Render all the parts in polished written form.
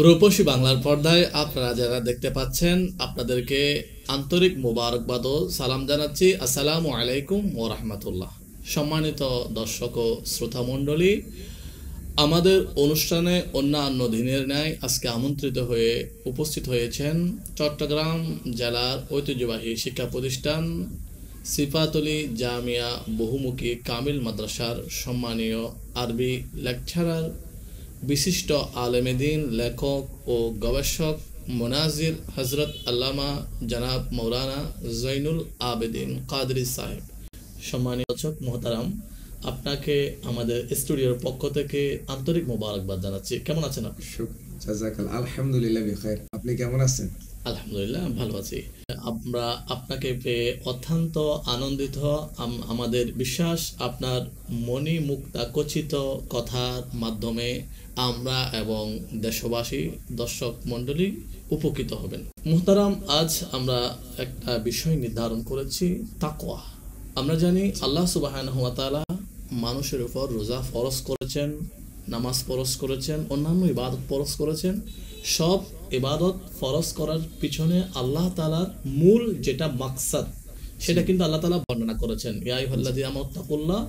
রূপসী বাংলার পর্দায় আপনারা যারা দেখতে পাচ্ছেন আপনাদেরকে আন্তরিক মোবারকবাদ ও সালাম জানাচ্ছি। আসসালামু আলাইকুম ওয়া রাহমাতুল্লাহ। সম্মানিত দর্শক ও শ্রোতা মণ্ডলী, আমাদের অনুষ্ঠানে অন্যান্য দিনের ন্যায় আজকে আমন্ত্রিত হয়ে উপস্থিত হয়েছেন চট্টগ্রাম জেলার ঐতিহ্যবাহী শিক্ষা প্রতিষ্ঠান সিফাতুলি জামিয়া বহুমুখী কামিল মাদ্রাসার সম্মানীয় আরবি লেকচারার, বিশিষ্ট আলেমেদিন, লেখক ও গবেষক মুনাজির হজরত আল্লামা জনাব মৌলানা জৈনুল আবেদিন কাদরি সাহেব। সম্মানিত দর্শক মোহতারাম, আপনাকে আমাদের স্টুডিওর পক্ষ থেকে আন্তরিক মোবারকবাদ জানাচ্ছি। কেমন আছেন আপনি? আলহামদুলিল্লাহ বিখাইর। আপনি কেমন আছেন? আলহামদুলিল্লাহ ভালো আছি। আমরা আপনাকে পেয়ে অত্যন্ত আনন্দিত। আমাদের বিশ্বাস আপনার মনি মুক্তা কচিত কথার মাধ্যমে আমরা এবং দেশবাসী দর্শক মণ্ডলী উপকৃত হবেন। মুহতারাম, আজ আমরা একটা বিষয় নির্ধারণ করেছি, তাকওয়া। আমরা জানি আল্লাহ সুবহানাহু ওয়া তাআলা মানুষের উপর রোজা ফরজ করেছেন, নামাজ ফরজ করেছেন, অন্যান্য ইবাদত ফরজ করেছেন। সব ইবাদত ফরজ করার পিছনে আল্লাহ তাআলার মূল যেটা মাকসাদ সেটা কিন্তু আল্লাহ তাআলা বর্ণনা করেছেন। ইয়া আইয়ুহাল্লাযীনা আমানুত্তাকুল্লাহ,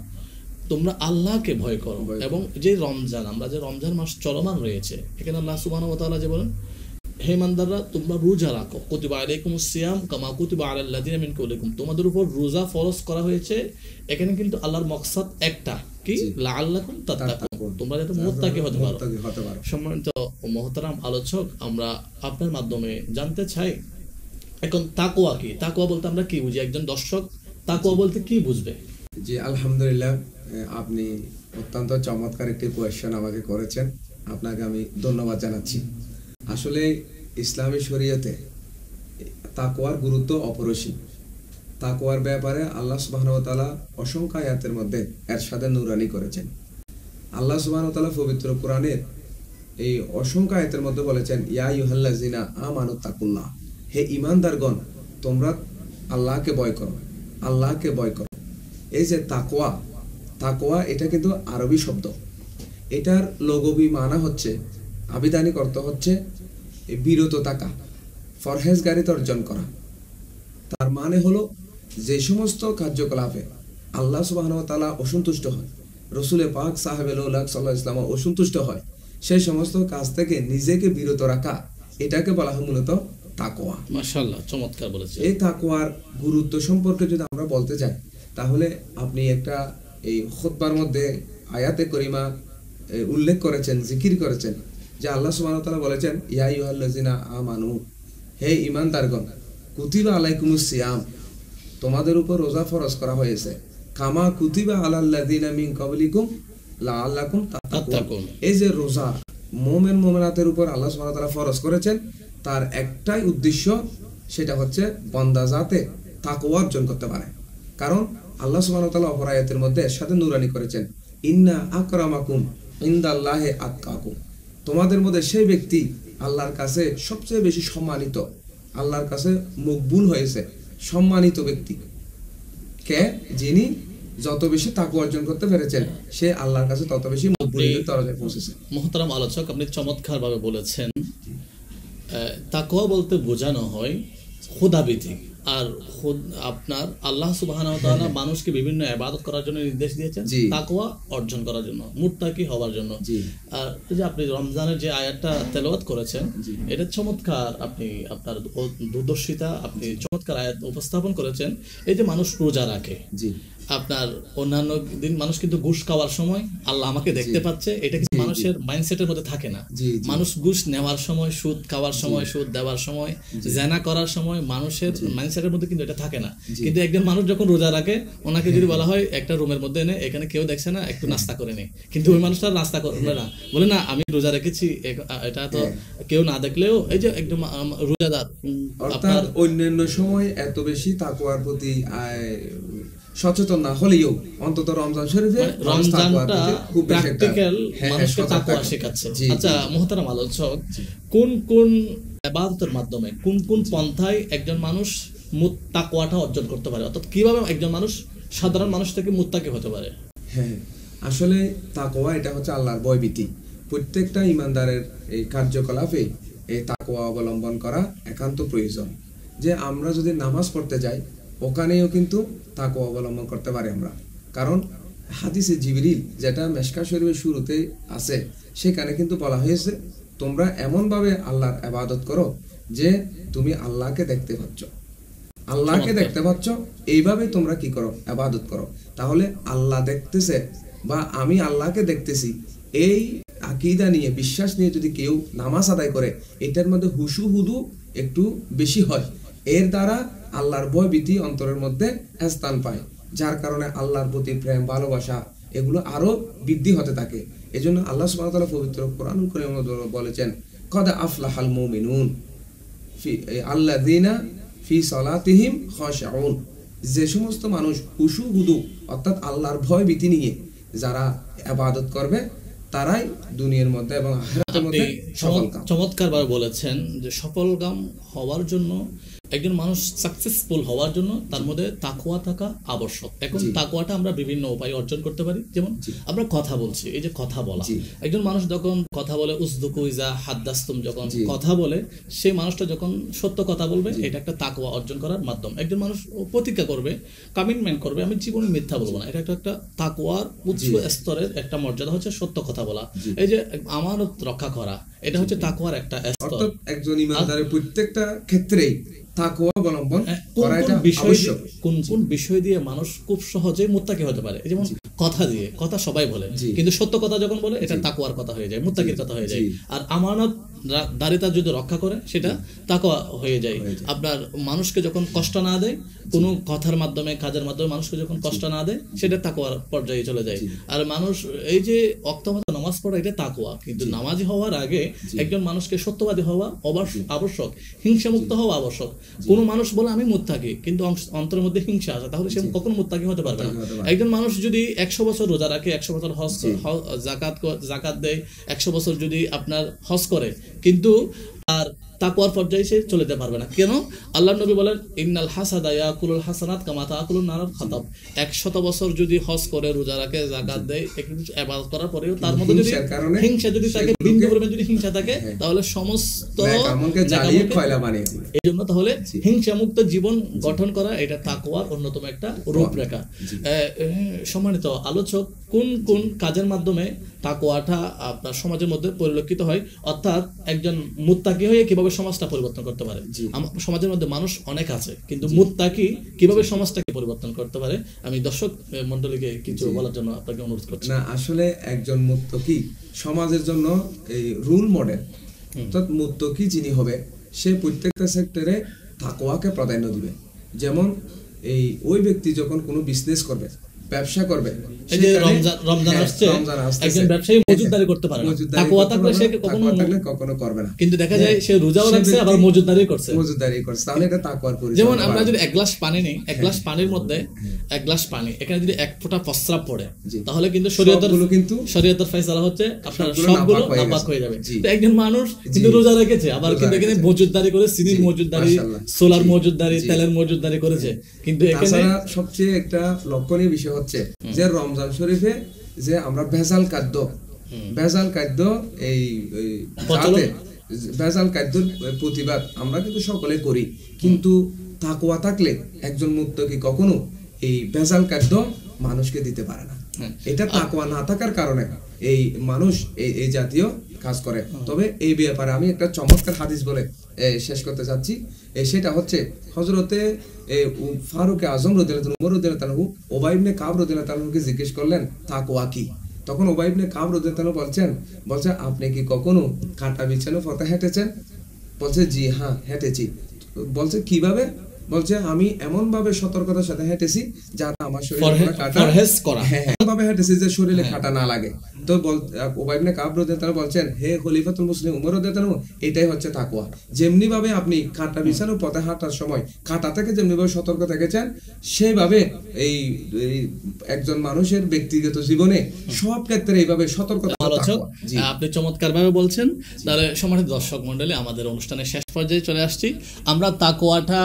তোমরা আল্লাহকে ভয় করো। এবং যে রমজান, আমরা যে রমজান মাস চলমান রয়েছে, এখানে আল্লাহ সুবহানাহু ওয়া তাআলা যে বলেন, হে ইমানদাররা তোমরা রোজা রাখো, কুতিবা আলাইকুমুস সিয়াম কামা কুতিবা আলাল লাযিনা মিন কাবলিকুম, তোমাদের উপর রোজা ফরজ করা হয়েছে। এখানে কিন্তু আল্লাহর মাকসাদ একটা, কি? লাআল্লাকুম তাত্তাকুন, তোমরা যাতে মুত্তাকি হতে পারো। সম্মানিত মুহতারাম আলোচক, আমরা আপনার মাধ্যমে জানতে চাই এখন তাকওয়া কি? তাকওয়া বলতে আমরা কি বুঝি? একজন দর্শক তাকওয়া বলতে কি বুঝবে? জি আলহামদুলিল্লাহ, আপনি অত্যন্ত চমৎকার একটি কোয়েশ্চেন আমাকে করেছেন। আপনাকে আমি ধন্যবাদ জানাচ্ছি। আসলে ইসলামী শরীয়তে তাকওয়ার গুরুত্ব অপরিসীম। তাকওয়ার ব্যাপারে আল্লাহ সুবহানাহু ওয়া তাআলা অসংখ্য আয়াতের মধ্যে ইরশাদে নূরানি করেছেন। আল্লাহ সুবহানাহু ওয়া তাআলা পবিত্র কোরআনের এই অসংখ্য আয়াতের মধ্যে বলেছেন, ইয়া আইয়ুহাল্লাযিনা আমানুত্তাকুল্লাহ, হে ঈমানদারগণ তোমরা আল্লাহকে ভয় করো, আল্লাহকে ভয় করো। এই যে তাকওয়া, তাকওয়া এটা কিন্তু আরবি শব্দ। এটার লঘবি মানা হচ্ছে, আবিধানিক অর্থ হচ্ছে বিরত থাকা, ফরহেজগারিতা অর্জন করা। তার মানে হলো যে সমস্ত কার্যকলাপে আল্লাহ সুবহানাহু ওয়া তাআলা অসন্তুষ্ট হয়, রসুলে পাক সাহেবে সাল্লাল্লাহু আলাইহি ওয়াসাল্লাম অসন্তুষ্ট হয়, সেই সমস্ত কাজ থেকে নিজেকে বিরত রাখা, এটাকে বলা হয় মূলত তাকওয়া। মাশাআল্লাহ, চমৎকার বলেছেন। এই তাকওয়ার গুরুত্ব সম্পর্কে যদি আমরা বলতে চাই, তাহলে আপনি একটা এই খুতবার মধ্যে আয়াতে করিমা উল্লেখ করেছেন, জিকির করেছেন, যে আল্লাহ সুবহানাহু ওয়া তাআলা বলেছেন, ইয়া আইয়ুহাল্লাযিনা আমানু, হে ঈমানদারগণ, কুতিবা আলাইকুমুস সিয়াম, তোমাদের উপর রোজা ফরজ করা হয়েছে, কামা কুতিবা আলাল লাযিনা মিন কাবলিকুম লাআল্লাকুম তাত্তাকুন। এই যে রোজা মুমিন মুমিনাতের উপর আল্লাহ সুবহানাহু ওয়া তাআলা ফরজ করেছেন, তার একটাই উদ্দেশ্য, সেটা হচ্ছে বান্দা যাতে তাকওয়া অর্জন করতে পারে। কারণ আল্লাহ সুবহানাহু ওয়া তাআলা অপর আয়াতের মধ্যে সাথে নূরানি করেছেন, ইন্না আকরামাকুম ইনদাল্লাহি আতকাকুম, তোমাদের মধ্যে সেই ব্যক্তি আল্লাহর কাছে সবচেয়ে বেশি সম্মানিত, আল্লাহর কাছে মকবুল হয়েছে, সম্মানিত ব্যক্তি কে? যিনি যত বেশি তাকওয়া অর্জন করতে পেরেছেন, সে আল্লাহর কাছে তত বেশি মকবুলের দরজায় পৌঁছেছে। মুহতারাম আলোচক, আপনি চমৎকারভাবে বলেছেন। তাকওয়া বলতে বোঝানো হয় খোদাভীতি। আর আপনার আল্লাহ সুবহানাহু ওয়া তাআলা মানুষকে বিভিন্ন ইবাদত করার জন্য নির্দেশ দিয়েছেন, তাকওয়া অর্জন করার জন্য, মুত্তাকি হওয়ার জন্য। আর যে আপনি রমজানের যে আয়াতটা তেলাওয়াত করেছেন, এটা চমৎকার, আপনি আপনার দূরদর্শিতা, আপনি চমৎকার আয়াত উপস্থাপন করেছেন। এই যে মানুষ রোজা রাখে, আপনার অন্যান্য দিন মানুষ কিন্তু ঘুষ খাওয়ার সময় আল্লাহ আমাকে দেখতে পাচ্ছে, এটা কিন্তু মানুষের মাইন্ডসেটের মধ্যে থাকে না। মানুষ ঘুষ নেওয়ার সময়, সুদ খাওয়ার সময়, সুদ দেওয়ার সময়, জেনা করার সময় মানুষের মাইন্ডসেটের মধ্যে কিন্তু এটা থাকে না। কিন্তু একজন মানুষ যখন রোজা রাখে, ওনাকে যদি বলা হয় একটা রুমের মধ্যে এনে, এখানে কেউ দেখছে না, একটু নাস্তা করে নে, কিন্তু ওই মানুষটা নাস্তা করবে না, বলে না আমি রোজা রেখেছি, এটা তো কেউ না দেখলেও এই যে একদম রোজাদার। অর্থাৎ অন্যান্য সময় এত বেশি তাকওয়ার প্রতি সচেতন না হলেও অন্তত রমজান শরীফে রমজানটা প্র্যাকটিক্যাল মানুষকে তাকওয়া শেখাচ্ছে। আচ্ছা মুহতারাম আলোচক, কোন কোন ইবাদতের মাধ্যমে, কোন কোন পন্থায় একজন মানুষ তাকওয়াটা অর্জন করতে পারে? অর্থাৎ কিভাবে একজন মানুষ সাধারণ মানুষ থেকে মুত্তাকি হতে পারে? হ্যাঁ, আসলে তাকওয়া এটা হচ্ছে আল্লাহর ভয়ভীতি। প্রত্যেকটা ইমানদারের এই কার্যকলাপে এই তাকওয়া অবলম্বন করা একান্ত প্রয়োজন। যে আমরা যদি নামাজ পড়তে যাই, ওখানেও কিন্তু তাকওয়া অবলম্বন করতে পারি আমরা। কারণ হাদিসে জিবরিল, যেটা মেশকা শরীফের শুরুতে আছে, সেখানে কিন্তু বলা হয়েছে তোমরা এমনভাবে আল্লাহর ইবাদত করো যে তুমি আল্লাহকে দেখতে পাচ্ছ, আল্লাহকে দেখতে পাচ্ছ, এইভাবে তোমরা কি করো, ইবাদত করো। তাহলে আল্লাহ দেখতেছে বা আমি আল্লাহকে দেখতেছি, এই আকীদা নিয়ে, বিশ্বাস নিয়ে যদি কেউ নামাজ আদায় করে, এটার মধ্যে হুশু হুদু একটু বেশি হয়। এর দ্বারা আল্লাহর ভয় ভীতি অন্তরের মধ্যে স্থান পায়, যার কারণে আল্লাহর প্রতি প্রেম ভালোবাসা এগুলো আরো বৃদ্ধি হতে থাকে। এজন্য আল্লাহ সুবহানাহু ওয়া তাআলা পবিত্র কোরআনুল কারীমে বলেছেন, কদ আফলাহাল মুমিনুন আল্লাযীনা ফি সালাতিহিম খাশিউন। যে সমস্ত মানুষ হুশু হুদু অর্থাৎ আল্লাহর ভয় ভীতি নিয়ে যারা ইবাদত করবে, তারাই দুনিয়ার মধ্যে এবং আখিরাতের মধ্যে সফলকাম। চমৎকারভাবে বলেছেন যে সফলকাম হওয়ার জন্য, একজন মানুষ সাকসেসফুল হওয়ার জন্য তার মধ্যে তাকওয়া থাকা আবশ্যক। এখন তাকওয়াটা আমরা বিভিন্ন উপায়ে অর্জন করতে পারি। যেমন আমরা কথা বলছি, এই যে কথা বলা, একজন মানুষ যখন কথা বলে, উসদুকু ইজা হাদ্দাসতুম, যখন কথা বলে, সেই মানুষটা যখন সত্য কথা বলবে, এটা একটা তাকওয়া অর্জন করার মাধ্যম। একজন মানুষ প্রতিজ্ঞা করবে, কমিটমেন্ট করবে, আমি জীবনে মিথ্যা বলবো না, এটা একটা তাকওয়ার উচ্চ স্তরের একটা মর্যাদা হচ্ছে সত্য কথা বলা। এই যে আমানত রক্ষা করা, এটা হচ্ছে তাকওয়ার একটা স্তর। অর্থাৎ একজন ইমানদারের প্রত্যেকটা ক্ষেত্রেই তাকওয়া অবলম্বন করা এটা আবশ্যক। কোন কোন বিষয় দিয়ে মানুষ খুব সহজে মুত্তাকি হতে পারে? যেমন কথা দিয়ে, কথা সবাই বলে, কিন্তু সত্য কথা যখন বলে, এটা তাকওয়ার কথা হয়ে যায়, মুত্তাকির কথা হয়ে যায়। আর আমানত দারিতা যদি রক্ষা করে, সেটা তাকওয়া হয়ে যায়। আপনার মানুষকে যখন কষ্ট না দেয়, কোনো কথার মাধ্যমে, কাজের মাধ্যমে মানুষকে যখন কষ্ট না দেয়, সেটা তাকওয়ার পর্যায়ে চলে যায়। আর মানুষ এই যে ওয়াক্তমতো নামাজ পড়া, এটা তাকওয়া। কিন্তু নামাজি হওয়ার আগে একজন মানুষকে সত্যবাদী হওয়া আবশ্যক, হিংসামুক্ত হওয়া আবশ্যক। কোনো মানুষ বলে আমি মুত্তাকি, কিন্তু অন্তরের মধ্যে হিংসা আছে, তাহলে সে কখনো মুত্তাকি হতে পারবে না। একজন মানুষ যদি 100 বছর রোজা রাখে, 100 বছর জাকাত দেয়, 100 বছর যদি আপনার হজ করে, কিন্তু আর তাকওয়ার পর্যায়ে সে চলে যেতে পারবে না। কেন? আল্লাহর নবী বলেন, ইন্নাল হাসাদা ইয়াকুলুল হাসানাত কামা তাকুলুন নারুল খাতাব। 100 বছর যদি হজ করে, রোজা রাখে, যাকাত দেয়, একটু ইবাদত করার পরেও তার মধ্যে যদি হিংসা যদি থাকে, বিন্দু পরিমাণ যদি হিংসা থাকে, তাহলে সমস্ত আমলকে জ্বালিয়ে খয়লা বানিয়ে দিবে। এইজন্য তাহলে হিংসামুক্ত জীবন গঠন করা, এটা তাকওয়ার অন্যতম একটা রূপরেখা। সম্মানিত আলোচক, কোন কোন কাজের মাধ্যমে তাকওয়াটা আপনার সমাজের মধ্যে পরিলক্ষিত হয়, অর্থাৎ একজন মুত্তাকি হয়ে কিভাবে সমাজটা পরিবর্তন করতে পারে? সমাজের মধ্যে মানুষ অনেক আছে, কিন্তু মুত্তাকি কিভাবে সমাজটাকে পরিবর্তন করতে পারে, আমি দর্শক মণ্ডলীকে কিছু বলার জন্য আপনাকে অনুরোধ করছি। না, আসলে একজন মুত্তাকি সমাজের জন্য এই রোল মডেল। অর্থাৎ মুত্তাকি যিনি হবে, সে প্রত্যেকটা সেক্টরে তাকওয়াকে প্রাধান্য দিবে। যেমন এই ওই ব্যক্তি যখন কোনো বিজনেস করবে, ব্যবসা করবে, এই যে রমজান আসছে, একজন ব্যবসায়ী মজুদদারি করতে পারে না, তাকওয়া থাকলে সে কখনো করবে না। কিন্তু দেখা যায় সে রোজাও রাখছে, আবার মজুদদারি করছে, তাহলে এটা তাকওয়ার পরিচয়। যেমন আমরা যদি 1 গ্লাস পানি নেই, 1 গ্লাস পানির মধ্যে 1 গ্লাস পানি, এখানে যদি 1 ফোঁটা প্রস্রাব পড়ে, তাহলে কিন্তু শরীয়তের ফয়সালা হচ্ছে আপনার সবগুলো নাপাক হয়ে যাবে। তো একজন মানুষ কিন্তু রোজা রেখেছে, আবার কিন্তু এখানে মজুদদারি করে, চিনির মজুদদারি, সোলার মজুদদারি, তেলের মজুদদারি করেছে। কিন্তু এখানে সবচেয়ে একটা লক্ষণীয় বিষয় হচ্ছে যে রমজান শরীফে যে আমরা ভেজাল খাদ্য এই ভেজাল খাদ্যের প্রতিবাদ আমরা কিন্তু সকলে করি, কিন্তু তাকওয়া থাকলে একজন মুত্তাকি কখনো এই ভেজাল খাদ্য মানুষকে দিতে পারে না। এটা তাকওয়া না থাকার কারণে এই মানুষ এই জাতীয় কাজ করে। তবে এই ব্যাপারে আমি একটা চমৎকার হাদিস বলে শেষ করতে চাচ্ছি। সেটা হচ্ছে হযরতে ফারুক আজম রাদিয়াল্লাহু আনহু, ওমর রাদিয়াল্লাহু আনহু উবাই ইবনে কাব রাদিয়াল্লাহু আনহুকে জিজ্ঞেস করলেন তাকওয়া কি। তখন উবাই ইবনে কাব রাদিয়াল্লাহু আনহু বলছে আপনি কি কখনো কাঁটা বিছানো পথে হেঁটেছেন? বলছে জি হ্যাঁ হেঁটেছি। বলছে কিভাবে? বলছে আমি এমন ভাবে সতর্কতার সাথে হেঁটেছি যাতে আমার শরীরে কাঁটা ভাবে হেঁটেছি যে শরীরে কাঁটা না লাগে। তো উবাই ইবনে কাব রাদিয়াল্লাহু আনহু বলছেন, হে খলিফাতুল মুসলিম উমর রাদিয়াল্লাহু আনহু, এটাই হচ্ছে তাকওয়া। যেমনি ভাবে আপনি কাঁটা বিছানো পথে হাঁটার সময় কাঁটা থেকে যেমনি ভাবে সতর্ক থেকেছেন, সেইভাবে এই একজন মানুষের ব্যক্তিগত জীবনে সব ক্ষেত্রে এইভাবে সতর্কতা। আপনি চমৎকার ভাবে বলছেন। তাহলে সম্মানিত দর্শক মণ্ডলী, আমাদের অনুষ্ঠানের শেষ পর্যায়ে চলে আসছি। আমরা তাকওয়াটা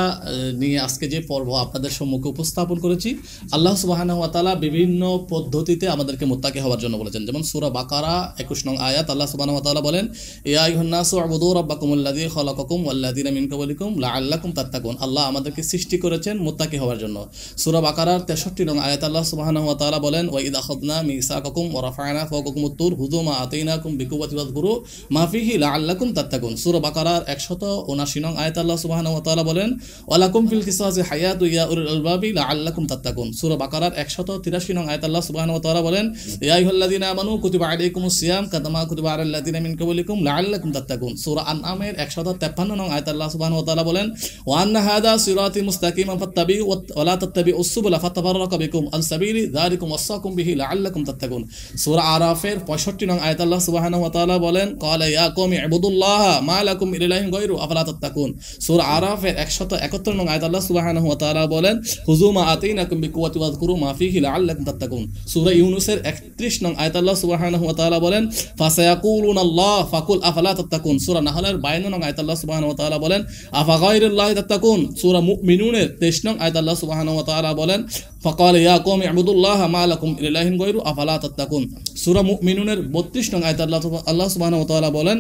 নিয়ে আজকে যে পর্ব আপনাদের সম্মুখে উপস্থাপন করেছি, আল্লাহ সুবহানাহু ওয়া তাআলা বিভিন্ন পদ্ধতিতে আমাদেরকে মুত্তাকি হওয়ার জন্য বলেছেন। যেমন সূরা বাকারা 21 নং আয়াত আল্লাহ সুবহানাহু ওয়া তাআলা বলেন, ইয়া আইয়ুহান নাসু উবুদু রাব্বাকুমুল্লাযী খালাকাকুম ওয়াল্লাযীনা মিন ক্বাবলিকুম লাআল্লাকুম তাত্তাকুন। আল্লাহ আমাদেরকে সৃষ্টি করেছেন মুত্তাকি হওয়ার জন্য। সূরা বাকারার 63 নং আয়াত আল্লাহ সুবহানাহু ওয়া তাআলা বলেন, ওয়া ইযা আখাযনা মিসাকাকুম ওয়া রাফা'না ফাওকাকুমুত তুর খুযু মা আতাইনাকুম বিকুওয়াতি ওয়াযকুরু মা ফিহি লাআল্লাকুম তাত্তাকুন। সূরা বাকারার 179 নং আয়াত আল্লাহ সুবহানাহু ওয়া তাআলা বলেন, ওয়ালাকুম ফিল কিসাসি হায়াতু ইয়া উলিল আলবাবি লাআল্লাকুম তাত্তাকুন। সূরা বাকারার 183 নং আয়াত আল্লাহ সুবহানাহু ওয়া তাআলা বলেন, ইয়া আইয়ুহাল্লাযীনা আমানু কুতিবা আলাইকুমুস সিয়াম কামা কুতিবা আলাল লাযীনা মিন ক্বাবলিকুম লাআল্লাকুম তাত্তাকুন। সূরা আনআমের 153 নং আয়াত আল্লাহ সুবহানাহু ওয়া তাআলা বলেন, ওয়া আন্না হাযা সিরাতি মুস্তাকিমান ফাত্তাবিউ ওয়া লা তাত্তাবিউস সুবুলা ফাতাফাররাকা বিকুম আন সাবিলি যালিকুম ওয়াসাকুম বিহি লাআল্লাকুম তাত্তাকুন। সূরা আরাফের 65 নং আয়াত আল্লাহ সুবহানাহু ওয়া তাআলা বলেন, ক্বালা ইয়া কওমি ইবুদুল্লাহা মা লাকুম মিন ইলাহিন গায়রু আফালা তাত্তাকুন। সূরা আরাফের 171 নং আয়াত আল্লাহ সুবহানাহু ওয়া তাআলা বলেন, খুযু মা আতাইনাকুম বিকুওয়াতি ওয়াযকুরু মা ফিহি লাআল্লাকুম তাত্তাকুন। সূরা ইউনূসের 31 নং আয়াত আল্লাহ সুবহানাহু ওয়া তাআলা বলেন, ফাসায়াকুলুনা আল্লাহ ফাকুল আফালা তাত্তাকুন। সূরা নাহলের 52 নং আয়াত আল্লাহ সুবহানাহু ওয়া তাআলা বলেন, আফা গায়রিল্লাহি তাত্তাকুন। সূরা মুমিনুনের 23 নং আয়াত আল্লাহ সুবহানাহু ওয়া তাআলা বলেন, ফাকালা ইয়া কওমি ইবুদুল্লাহা মা লাকুম মিন ইলাহিন গায়রু আফালা তাত্তাকুন। সূরা মুমিনুনের 32 নং আয়াত আল্লাহ সুবহানাহু ওয়া তাআলা বলেন,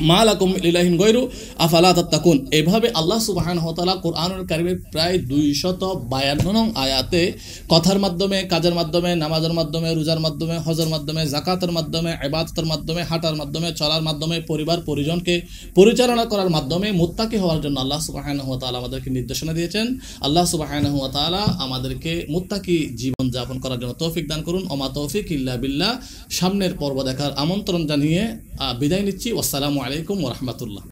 মা লাকুম মিন ইলাহিন গায়রু আফালা তাত্তাকুন। এভাবে আল্লাহ সুবহানাহু ওয়া তাআলা কোরআনুল কারীমের প্রায় 252 নং আয়াতে কথার মাধ্যমে, কাজের মাধ্যমে, নামাজের মাধ্যমে, রোজার মাধ্যমে, হজের মাধ্যমে, যাকাতের মাধ্যমে, ইবাদতের মাধ্যমে, হাঁটার মাধ্যমে, চলার মাধ্যমে, পরিবার পরিজনকে পরিচালনা করার মাধ্যমে মুত্তাকি হওয়ার জন্য আল্লাহ সুবহানাহু ওয়া তাআলা আমাদেরকে নির্দেশনা দিয়েছেন। আল্লাহ সুবহানাহু ওয়া তাআলা আমাদেরকে মুত্তাকি জীবন যাপন করার জন্য তৌফিক দান করুন। ওমা তৌফিক ইল্লা বিল্লাহ। সামনের পর্ব দেখার আমন্ত্রণ জানিয়ে বিদায় নিচ্ছি। আসসালামু আলাইকুম ওয়া রাহমাতুল্লাহ।